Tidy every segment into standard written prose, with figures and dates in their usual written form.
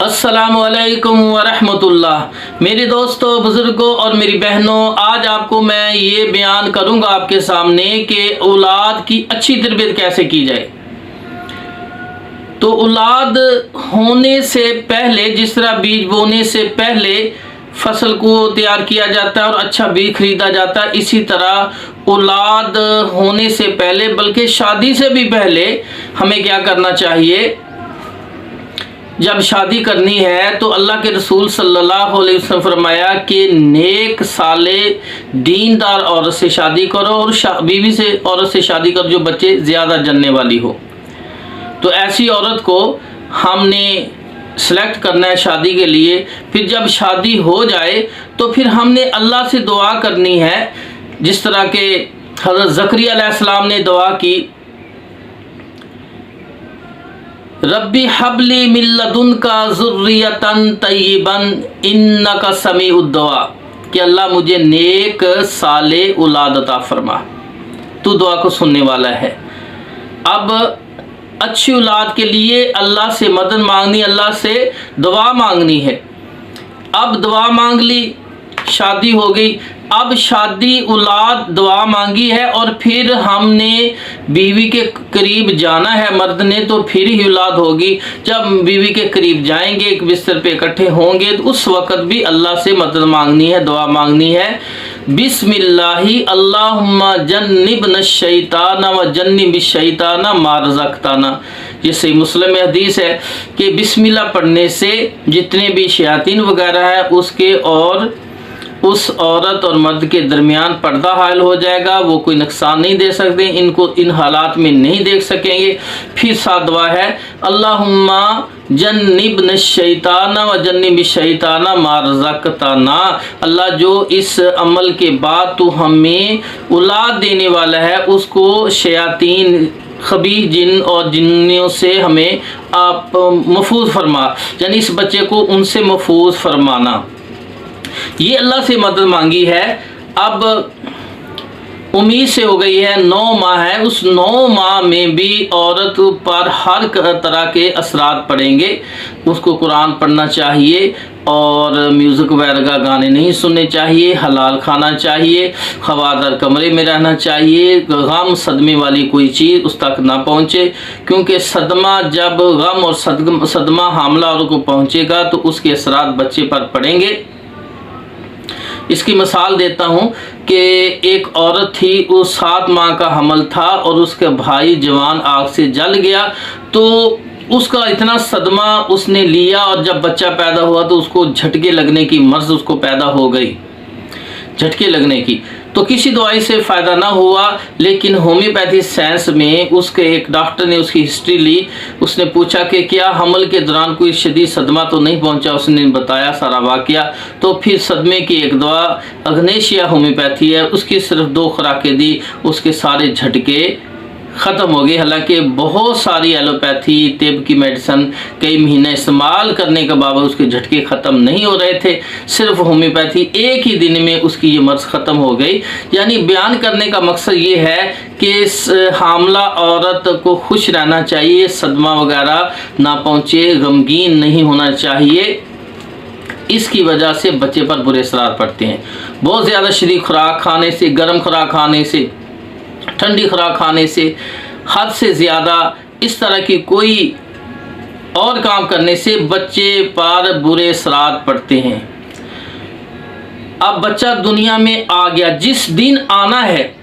अस्सलामुअलैकुम वरहमतुल्लाह। मेरे दोस्तों, बुज़ुर्गों और मेरी बहनों, आज आपको मैं ये बयान करूँगा आपके सामने कि औलाद की अच्छी तरबियत कैसे की जाए। तो औलाद होने से पहले, जिस तरह बीज बोने से पहले फसल को तैयार किया जाता है और अच्छा बीज खरीदा जाता है, इसी तरह औलाद होने से पहले, बल्कि शादी से भी पहले हमें क्या करना चाहिए। जब शादी करनी है तो अल्लाह के रसूल सल्लल्लाहु अलैहि वसल्लम फरमाया कि नेक साले दीनदार औरत से शादी करो और बीवी से औरत से शादी करो जो बच्चे ज़्यादा जनने वाली हो। तो ऐसी औरत को हमने सेलेक्ट करना है शादी के लिए। फिर जब शादी हो जाए तो फिर हमने अल्लाह से दुआ करनी है, जिस तरह के हज़रत ज़करिया अलैहिस्सलाम ने दुआ की, रब्बी हबली मिन लदुनका ज़ुर्रियतन तय्यिबन इन्नका समीउद दुआ, कि अल्लाह मुझे नेक साले औलाद अता फरमा, तू दुआ को सुनने वाला है। अब अच्छी औलाद के लिए अल्लाह से मदद मांगनी, अल्लाह से दुआ मांगनी है। अब दुआ मांग ली, शादी हो गई। अब शादी औलाद दुआ मांगी है और फिर हमने बीवी के करीब जाना है मर्द ने, तो फिर ही औलाद होगी। जब बीवी के करीब जाएंगे, एक बिस्तर पे इकट्ठे होंगे, तो उस वक़्त भी अल्लाह से मदद मांगनी है, दुआ मांगनी है। बिस्मिल्लाहि अल्लाहुम्मा जन्निबना शैतान व जन्निबिश शैतान मा रज़क़ताना। ये सही मुस्लिम में हदीस है कि बिस्मिल्लाह पढ़ने से जितने भी शयातीन वगैरह है उसके और उस औरत और मर्द के दरमियान पर्दा हायल हो जाएगा, वो कोई नुकसान नहीं दे सकते, इनको इन हालात में नहीं देख सकेंगे। फिर साथ दुआ है, अल्लाहुम्मा जन्निबना शैतान व जन्निबिश शैतान मा रज़क़ताना। अल्लाह जो इस अमल के बाद तू हमें औलाद देने वाला है, उसको शयातीन खबीस जिन और जिन्नियों से हमें आप महफूज फरमा, यानी इस बच्चे को उनसे महफूज फरमाना। ये अल्लाह से मदद मांगी है। अब उम्मीद से हो गई है, 9 माह है, उस 9 माह में भी औरत पर हर तरह के असरात पड़ेंगे। उसको कुरान पढ़ना चाहिए और म्यूज़िक वगैरह का गाने नहीं सुनने चाहिए, हलाल खाना चाहिए, हवादार कमरे में रहना चाहिए, गम सदमे वाली कोई चीज़ उस तक ना पहुँचे, क्योंकि सदमा जब गम और सदमा हामला औरत को पहुँचेगा तो उसके असरात बच्चे पर पड़ेंगे। इसकी मिसाल देता हूँ कि एक औरत थी, उस 7 माह का हमल था और उसका भाई जवान आग से जल गया, तो उसका इतना सदमा उसने लिया और जब बच्चा पैदा हुआ तो उसको झटके लगने की मर्ज उसको पैदा हो गई, झटके लगने की। तो किसी दवाई से फ़ायदा ना हुआ, लेकिन होम्योपैथी साइंस में उसके एक डॉक्टर ने उसकी हिस्ट्री ली। उसने पूछा कि क्या हमल के दौरान कोई शदीद सदमा तो नहीं पहुंचा। उसने बताया सारा वाक़या। तो फिर सदमे की एक दवा अग्नेशिया होम्योपैथी है, उसकी सिर्फ 2 खुराकें दी, उसके सारे झटके ख़त्म हो गई। हालांकि बहुत सारी एलोपैथी तिब की मेडिसिन कई महीने इस्तेमाल करने के बावजूद उसके झटके ख़त्म नहीं हो रहे थे। सिर्फ होम्योपैथी एक ही दिन में उसकी ये मर्ज ख़त्म हो गई। यानी बयान करने का मकसद ये है कि हामला औरत को खुश रहना चाहिए, सदमा वगैरह ना पहुँचे, गमगीन नहीं होना चाहिए। इसकी वजह से बच्चे पर बुरे असरार पड़ते हैं। बहुत ज़्यादा शदीद खुराक खाने से, गर्म खुराक खाने से, ठंडी खुराक खाने से, हद से ज़्यादा इस तरह की कोई और काम करने से बच्चे पर बुरे असरात पड़ते हैं। अब बच्चा दुनिया में आ गया, जिस दिन आना है,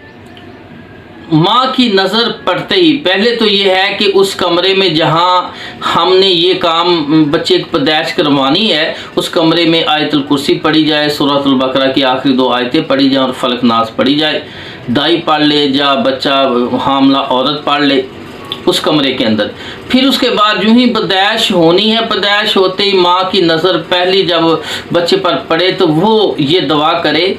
माँ की नज़र पड़ते ही पहले तो ये है कि उस कमरे में जहाँ हमने ये काम बच्चे की पैदाइश करवानी है, उस कमरे में आयतुल कुर्सी पढ़ी जाए, सूरतुल बकरा की आखिरी 2 आयतें पढ़ी जाए और फलक नास पढ़ी जाए। दाई पढ़ ले या बच्चा हामला औरत पढ़ ले उस कमरे के अंदर। फिर उसके बाद यूँ ही पैदाइश होनी है, पैदाइश होते ही माँ की नज़र पहली जब बच्चे पर पड़े तो वो ये दुआ करे।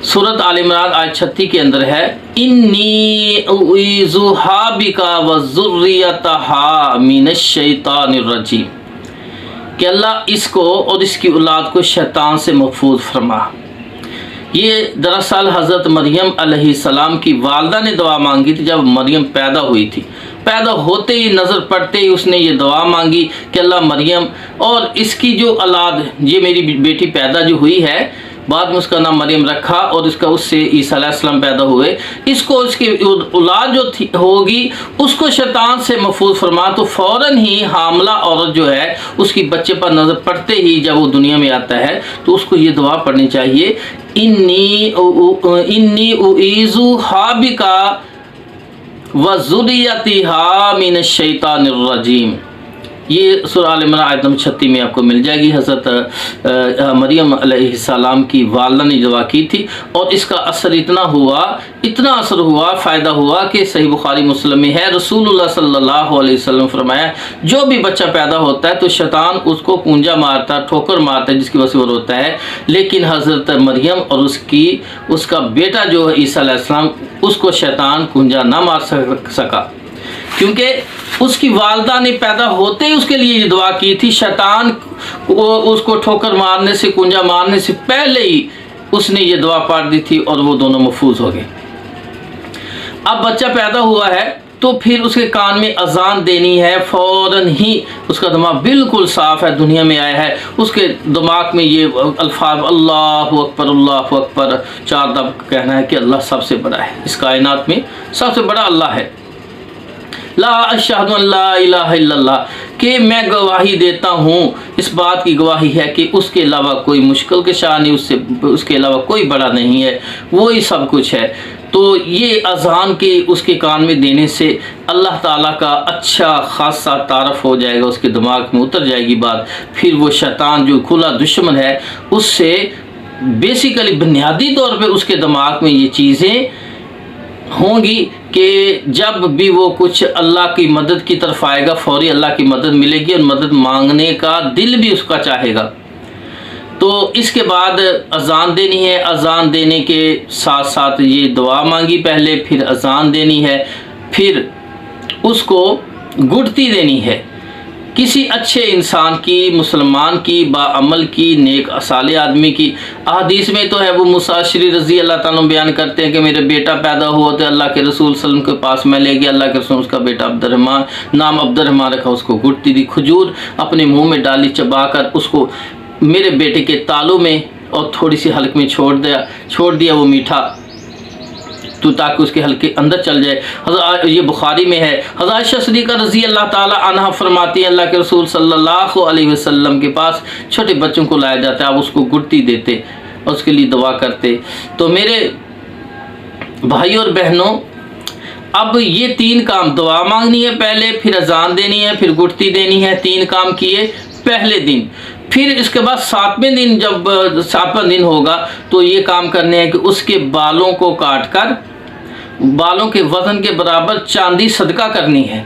सूरत आल इमरान आयत 36 के अंदर है, इन्नी उईज़ुहा बिका व ज़ुर्रियतहा मिनश शैतानिर रजीम, कि अल्लाह इसको और इसकी औलाद को शैतान से महफूज फरमा। ये दरअसल हज़रत मरियम अलैहिस्सलाम की वालदा ने दुआ मांगी थी जब मरियम पैदा हुई थी। पैदा होते ही नज़र पड़ते ही उसने ये दुआ मांगी कि अल्लाह मरियम और इसकी जो औलाद, ये मेरी बेटी पैदा जो हुई है, बाद में उसका नाम मरियम रखा और इसका उससे ईसा अलैहिस्सलाम पैदा हुए, इसको इसकी औलाद जो होगी उसको शैतान से महफूज फरमा। तो फ़ौरन ही हामला औरत जो है उसकी बच्चे पर नज़र पड़ते ही जब वो दुनिया में आता है तो उसको ये दुआ पढ़नी चाहिए, इन्नी उईज़ु हाबिका व ज़ुर्रियतिहा मिनश शैतानिर रजीम। ये सूरह आल इमरान आयत नंबर 36 में आपको मिल जाएगी। हज़रत मरियम अलैहिस्सलाम की वालिदा ने दुआ की थी और इसका असर इतना असर हुआ, फ़ायदा हुआ कि सही बुखारी मुस्लिम में है, रसूलुल्लाह सल्लल्लाहु अलैहि वसल्लम फरमाया, जो भी बच्चा पैदा होता है तो शैतान उसको पूंजा मारता, ठोकर मारता है, जिसकी वजह से वो रोता है। लेकिन हज़रत मरियम और उसका बेटा जो है ईसा अलैहिस्सलाम, उसको शैतान पूंजा ना मार सका, क्योंकि उसकी वालिदा ने पैदा होते ही उसके लिए ये दुआ की थी। शैतान उसको ठोकर मारने से, कुंजा मारने से पहले ही उसने ये दुआ पढ़ दी थी और वो दोनों महफूज हो गए। अब बच्चा पैदा हुआ है तो फिर उसके कान में अजान देनी है, फ़ौरन ही उसका दिमाग बिल्कुल साफ़ है, दुनिया में आया है, उसके दिमाग में ये अल्फाज अल्लाहु अकबर 4 दफ़ा कहना है कि अल्लाह सबसे बड़ा है, इस कायनात में सबसे बड़ा अल्लाह है। ला अशहदु अल्ला इलाहा इल्लल्लाह, कि मैं गवाही देता हूँ, इस बात की गवाही है कि उसके अलावा कोई मुश्किल के शाह नहीं, उसके अलावा कोई बड़ा नहीं है, वो ही सब कुछ है। तो ये अज़ान के उसके कान में देने से अल्लाह ताला का अच्छा खासा तारफ़ हो जाएगा, उसके दिमाग में उतर जाएगी बात। फिर वो शैतान जो खुला दुश्मन है उससे बेसिकली बुनियादी तौर पे उसके दिमाग में ये चीज़ें होंगी कि जब भी वो कुछ अल्लाह की मदद की तरफ आएगा, फौरी अल्लाह की मदद मिलेगी और मदद मांगने का दिल भी उसका चाहेगा। तो इसके बाद अज़ान देनी है, अज़ान देने के साथ साथ ये दुआ मांगी पहले, फिर अज़ान देनी है, फिर उसको गुड़ती देनी है किसी अच्छे इंसान की, मुसलमान की, बाअमल की, नेक साले आदमी की। अहदीस में तो है, वो मुसाशिरी रज़ी अल्लाह ताला बयान करते हैं कि मेरे बेटा पैदा हुआ तो अल्लाह के रसूल सल्लल्लाहु अलैहि वसल्लम के पास मैं ले गया, अल्लाह के रसूल उसका बेटा अब्दुर्रहमान, नाम अब्दुर्रहमान रखा, उसको गुड़ती दी, खजूर अपने मुंह में डाली, चबाकर उसको मेरे बेटे के तालू में और थोड़ी सी हल्क में छोड़ दिया वो मीठा, तो ताकि उसके हल्के अंदर चल जाए। ये बुखारी में है। हज़रत आयशा सिद्दीक़ा रज़ी अल्लाह ताला अन्हा फरमाती हैं, अल्लाह के रसूल सल्लल्लाहु अलैहि वसल्लम के पास छोटे बच्चों को लाया जाता है, आप उसको गुड़ती देते और उसके लिए दुआ करते। तो मेरे भाइयों और बहनों, अब ये 3 काम, दुआ मांगनी है पहले, फिर अजान देनी है, फिर गुड़ती देनी है, 3 काम किए पहले दिन। फिर इसके बाद 7वें दिन, जब 7वां दिन होगा तो ये काम करने हैं कि उसके बालों को काट कर बालों के वज़न के बराबर चांदी सदका करनी है।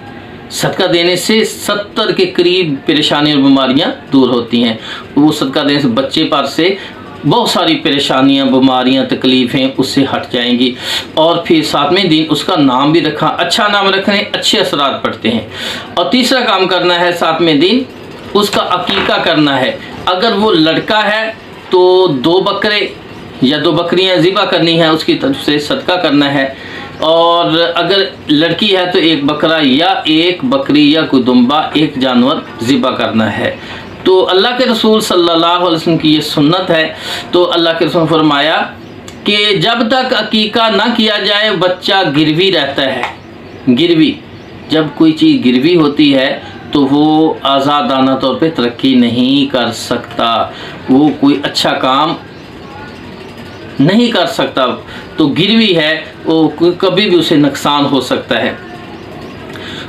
सदका देने से 70 के करीब परेशानी और बीमारियां दूर होती हैं। वो सदका देने से बच्चे पर से बहुत सारी परेशानियां, बीमारियां, तकलीफ़ें उससे हट जाएंगी। और फिर 7वें दिन उसका नाम भी रखा, अच्छा नाम रखने, अच्छे असरात पड़ते हैं। और तीसरा काम करना है, 7वें दिन उसका अकीका करना है। अगर वो लड़का है तो 2 बकरे या 2 बकरियां ज़िबा करनी है, उसकी तरफ से सदका करना है। और अगर लड़की है तो 1 बकरा या 1 बकरी या कोई दुम्बा, 1 जानवर ज़िबा करना है। तो अल्लाह के रसूल सल्लल्लाहु अलैहि वसल्लम की ये सुन्नत है। तो अल्लाह के रसूल फरमाया कि जब तक अकीका ना किया जाए बच्चा गिरवी रहता है। गिरवी, जब कोई चीज़ गिरवी होती है तो वो आज़ादाना तौर पे तरक्की नहीं कर सकता, वो कोई अच्छा काम नहीं कर सकता। तो गिरवी है, वो कभी भी उसे नुकसान हो सकता है।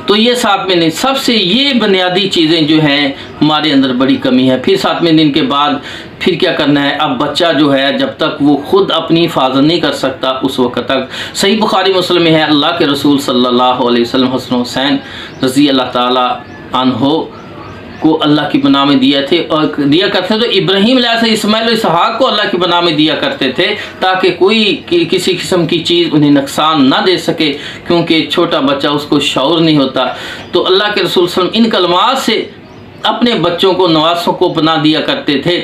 तो ये 7वें दिन, सबसे ये बुनियादी चीज़ें जो हैं हमारे अंदर बड़ी कमी है। फिर 7वें दिन के बाद फिर क्या करना है, अब बच्चा जो है जब तक वो खुद अपनी हिफाजत नहीं कर सकता उस वक्त तक, सही बुखारी मुस्लिम में है, अल्लाह के रसूल सल्लल्लाहु अलैहि वसल्लम हसन हुसैन रज़ी अल्लाह ताला अन्हो को अल्लाह की बना में दिया करते। तो इब्राहीम अलैहि इस्माइल और इसहाक को अल्लाह की बना में दिया करते थे, ताकि कोई किसी किस्म की चीज़ उन्हें नुकसान ना दे सके, क्योंकि छोटा बच्चा, उसको शऊर नहीं होता। तो अल्लाह के रसूल सल्लल्लाहु अलैहि वसल्लम इन कलमात से अपने बच्चों को, नवासों को बना दिया करते थे।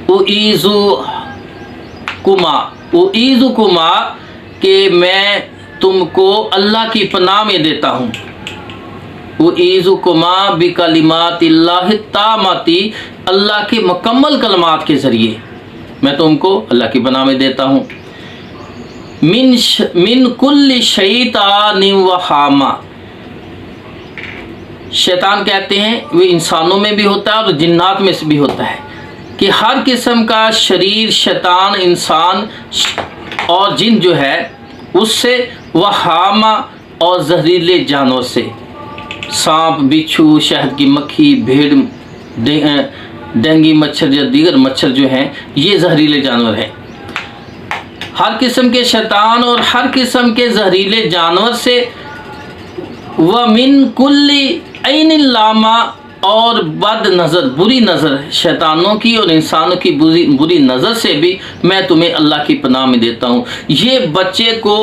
उईज़ु कुमा, के मैं तुमको अल्लाह की पनाह में देता हूँ। उईज़ुकुमा बिकलिमातिल्लाहि ताम्माति, अल्लाह के मुकम्मल कलमात के ज़रिए मैं तुमको अल्लाह की पनाह में देता हूँ। मिन कुल्ली शैतानिन व हामा, शैतान कहते हैं वे इंसानों में भी होता है और जिन्नात में से भी होता है, कि हर किस्म का शरीर शैतान, इंसान और जिन जो है उससे, वह हामा और जहरीले जानवर से, सांप, बिच्छू, शहद की मक्खी, भेड़, डेंगू मच्छर या दीगर मच्छर जो हैं ये जहरीले जानवर हैं। हर किस्म के शैतान और हर किस्म के जहरीले जानवर से, व मिन कुल्ली ऐनिन लामा, और बद नज़र, बुरी नज़र, शैतानों की और इंसानों की बुरी नज़र से भी मैं तुम्हें अल्लाह की पनाह में देता हूँ। ये बच्चे को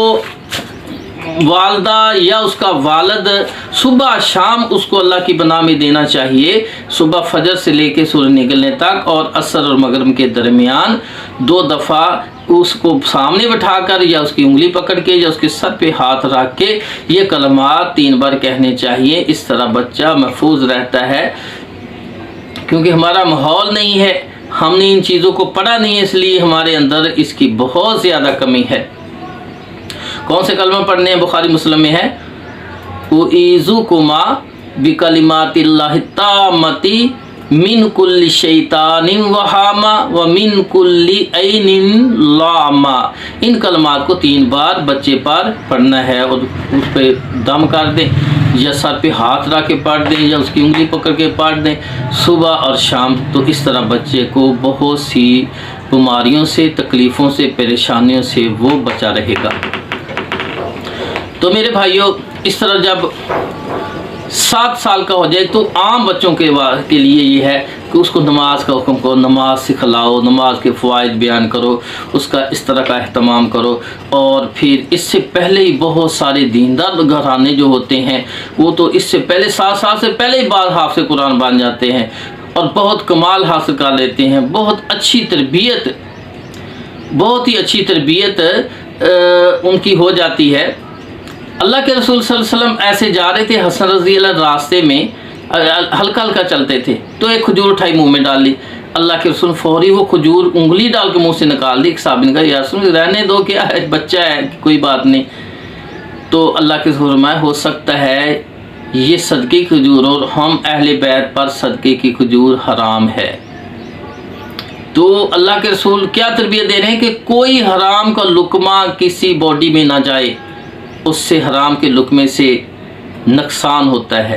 वालदा या उसका वालिद सुबह शाम उसको अल्लाह की पनाह में देना चाहिए। सुबह फजर से लेकर सूरज निकलने तक और असर और मगरिब के दरमियान 2 दफ़ा उसको सामने बिठाकर या उसकी उंगली पकड़ के या उसके सर पे हाथ रख के ये कलमात 3 बार कहने चाहिए। इस तरह बच्चा महफूज रहता है, क्योंकि हमारा माहौल नहीं है, हमने इन चीज़ों को पढ़ा नहीं है, इसलिए हमारे अंदर इसकी बहुत ज़्यादा कमी है। कौन से कलमा पढ़ने हैं? बुखारी मुस्लिम में है, उईज़ुकुमा बिकलिमातिल्लाहि ताम्माति मिन कुल्ली शैतानिन व हामा व मिन कुल्ली ऐनिन लामा। इन कलमात को 3 बार बच्चे पर पढ़ना है और उस पर दम कर दें या सर पे हाथ रख के पढ़ दें या उसकी उंगली पकड़ के पढ़ दें सुबह और शाम। तो इस तरह बच्चे को बहुत सी बीमारियों से, तकलीफ़ों से, परेशानियों से वो बचा रहेगा। तो मेरे भाइयों, इस तरह जब 7 साल का हो जाए तो आम बच्चों के लिए ये है कि उसको नमाज का हुक्म करो, नमाज सिखलाओ, नमाज के फ़वाइद बयान करो, उसका इस तरह का अहतमाम करो। और फिर इससे पहले ही बहुत सारे दीनदार घराने जो होते हैं वो तो इससे पहले 7 साल से पहले ही बाद हाफ़िज़ कुरान बन जाते हैं और बहुत कमाल हासिल कर लेते हैं। बहुत अच्छी तरबियत, बहुत ही अच्छी तरबियत उनकी हो जाती है। अल्लाह के रसूल सल्लल्लाहु अलैहि वसल्लम ऐसे जा रहे थे, हसन रज़ी अल्लाह रास्ते में हल्का हल्का चलते थे तो एक खजूर उठाई मुंह में डाल ली। अल्लाह के रसूल फौरी वो खजूर उंगली डाल के मुंह से निकाल दी। एक साहब ने कहा, या रसूल रहने दो, क्या है, बच्चा है, कोई बात नहीं। तो अल्लाह के रसूल फरमाया, हो सकता है ये सदक़े की खजूर और हम अहले बैत पर सदक़े की खजूर हराम है। तो अल्लाह के रसूल क्या तरबियत दे रहे हैं कि कोई हराम का लुकमा किसी बॉडी में ना जाए, उससे हराम के लुकमे से नुकसान होता है।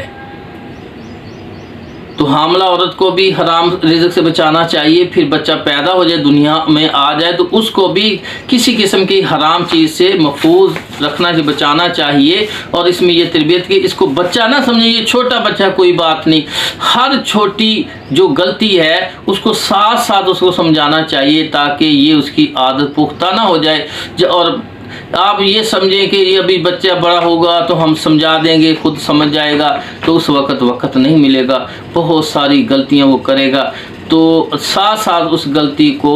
तो हामला औरत को भी हराम रिज़्क़ से बचाना चाहिए। फिर बच्चा पैदा हो जाए, दुनिया में आ जाए, तो उसको भी किसी किस्म की हराम चीज़ से महफूज रखना से बचाना चाहिए। और इसमें यह तरबियत की इसको बच्चा ना समझे ये छोटा बच्चा, कोई बात नहीं। हर छोटी जो गलती है उसको साथ साथ उसको समझाना चाहिए ताकि ये उसकी आदत पुख्ता ना हो जाए। और आप ये समझें कि ये अभी बच्चा बड़ा होगा तो हम समझा देंगे, खुद समझ जाएगा, तो उस वक्त नहीं मिलेगा, बहुत सारी गलतियां वो करेगा। तो साथ साथ उस गलती को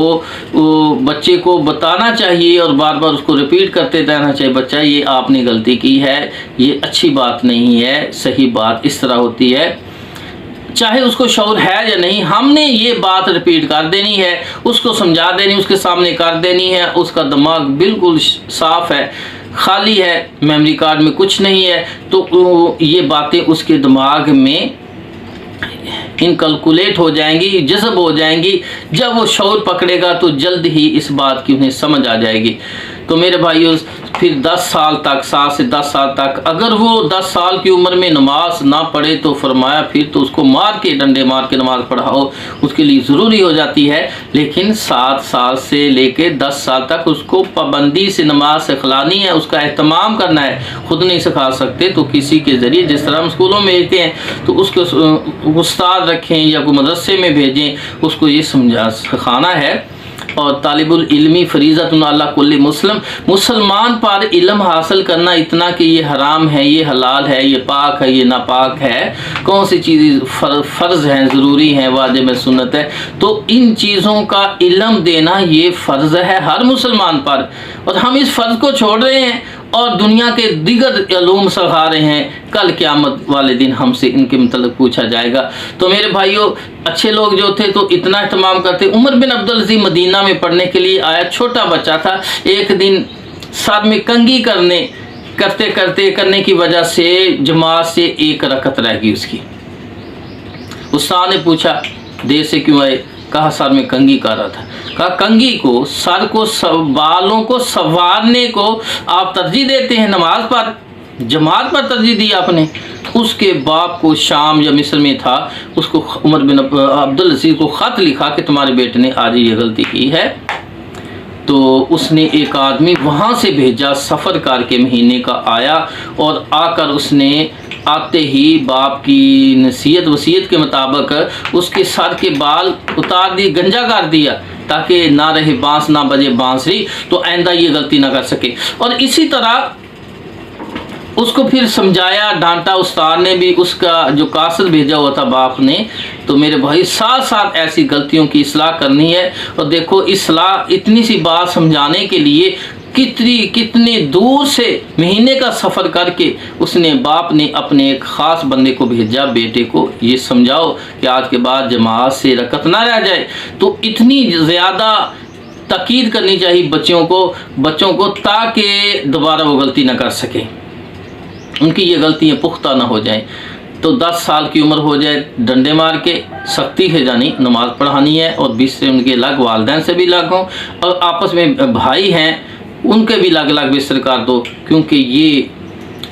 बच्चे को बताना चाहिए और बार बार उसको रिपीट करते रहना चाहिए, बच्चा ये आपने गलती की है, ये अच्छी बात नहीं है, सही बात इस तरह होती है। चाहे उसको शऊर है या नहीं, हमने ये बात रिपीट कर देनी है, उसको समझा देनी, उसके सामने कर देनी है। उसका दिमाग बिल्कुल साफ़ है, खाली है, मेमोरी कार्ड में कुछ नहीं है, तो ये बातें उसके दिमाग में इनकलकुलेट हो जाएंगी, जज़ब हो जाएंगी। जब वो शऊर पकड़ेगा तो जल्द ही इस बात की उन्हें समझ आ जाएगी। तो मेरे भाइयों, फिर 10 साल तक, 7 से 10 साल तक अगर वो 10 साल की उम्र में नमाज ना पढ़े तो फरमाया फिर तो उसको मार के, डंडे मार के नमाज पढ़ाओ, उसके लिए ज़रूरी हो जाती है। लेकिन 7 साल से लेके 10 साल तक उसको पाबंदी से नमाज सिखलानी है, उसका एहतमाम करना है। खुद नहीं सिखा सकते तो किसी के ज़रिए, जिस तरह हम स्कूलों में भेजते हैं तो उसके उस्ताद रखें या कोई मदरसे में भेजें, उसको ये सिखाना है। और तालिबुल इल्मी फरीज़तुन अला कुल्ली मुस्लिम, मुसलमान पर इल्म हासिल करना इतना कि ये हराम है, ये हलाल है, ये पाक है, ये नापाक है, कौन सी चीज़ें फ़र्ज़ हैं, ज़रूरी हैं, वाजिब है, सुन्नत है। तो इन चीज़ों का इल्म देना ये फ़र्ज़ है हर मुसलमान पर। और हम इस फ़र्ज़ को छोड़ रहे हैं और दुनिया के दिगर इल्म सिखा रहे हैं। कल क़यामत वाले दिन हमसे इनके मतलब पूछा जाएगा। तो मेरे भाइयों, अच्छे लोग जो थे तो इतना एहतमाम करते। उमर बिन अब्दुल अज़ीज़ मदीना में पढ़ने के लिए आया, छोटा बच्चा था। एक दिन सर में कंघी करने की वजह से जमात से एक रकत रह गई उसकी। उस्ताद ने पूछा देर से क्यों आए? कहा सर में कंघी कर रहा था। कहा कंघी को, सर को, बालों को संवारने को आप तरजीह देते हैं नमाज पर, जमात पर तरजीह दी आपने। उसके बाप को शाम या मिस्र में था, उसको उमर बिन अब्दुल अज़ीज़ को ख़त लिखा कि तुम्हारे बेटे ने आज ये गलती की है। तो उसने एक आदमी वहाँ से भेजा, सफ़र कार के महीने का आया, और आकर उसने आते ही बाप की नसीहत वसीयत के मुताबिक उसके सर के बाल उतार दिए, गंजा कर दिया, ताकि ना रहे बांस, ना बजे बांसुरी, तो आइंदा ये गलती ना कर सके। और इसी तरह उसको फिर समझाया, डांटा उस्ताद ने भी, उसका जो कासिद भेजा हुआ था बाप ने। तो मेरे भाई, साथ साथ ऐसी गलतियों की इस्लाह करनी है। और देखो, इस्लाह इतनी सी बात समझाने के लिए कितनी दूर से महीने का सफ़र करके उसने, बाप ने अपने एक ख़ास बंदे को भेजा, बेटे को ये समझाओ कि आज के बाद जमात से रकत ना रह जाए। तो इतनी ज़्यादा ताकीद करनी चाहिए बच्चों को ताकि दोबारा वो गलती ना कर सकें, उनकी ये गलतियाँ पुख्ता ना हो जाएं। तो 10 साल की उम्र हो जाए, डंडे मार के सख्ती है जानी नमाज़ पढ़ानी है, और 20 से उनके लग, वालिदैन से भी लग हों, और आपस में भाई हैं उनके भी लग बिस्तर कर दो, क्योंकि ये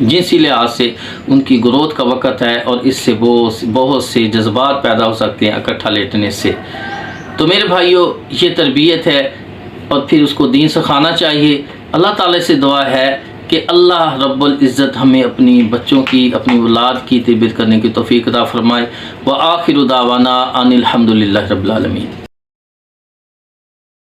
जिनसी लिहाज से उनकी ग्रोथ का वक़्त है, और इससे बहुत से जज्बात पैदा हो सकते हैं इकट्ठा लेटने से। तो मेरे भाइयों, ये तरबियत है, और फिर उसको दीन सिखाना चाहिए। अल्लाह ताला से दुआ है कि अल्लाह रब्बुल इज़्ज़त हमें अपनी बच्चों की, अपनी औलाद की तरबियत करने की तौफ़ीक़ अता फ़रमाए। व आखिरु दावाना अनिल हम्दुलिल्लाहि रब्बिल आलमीन।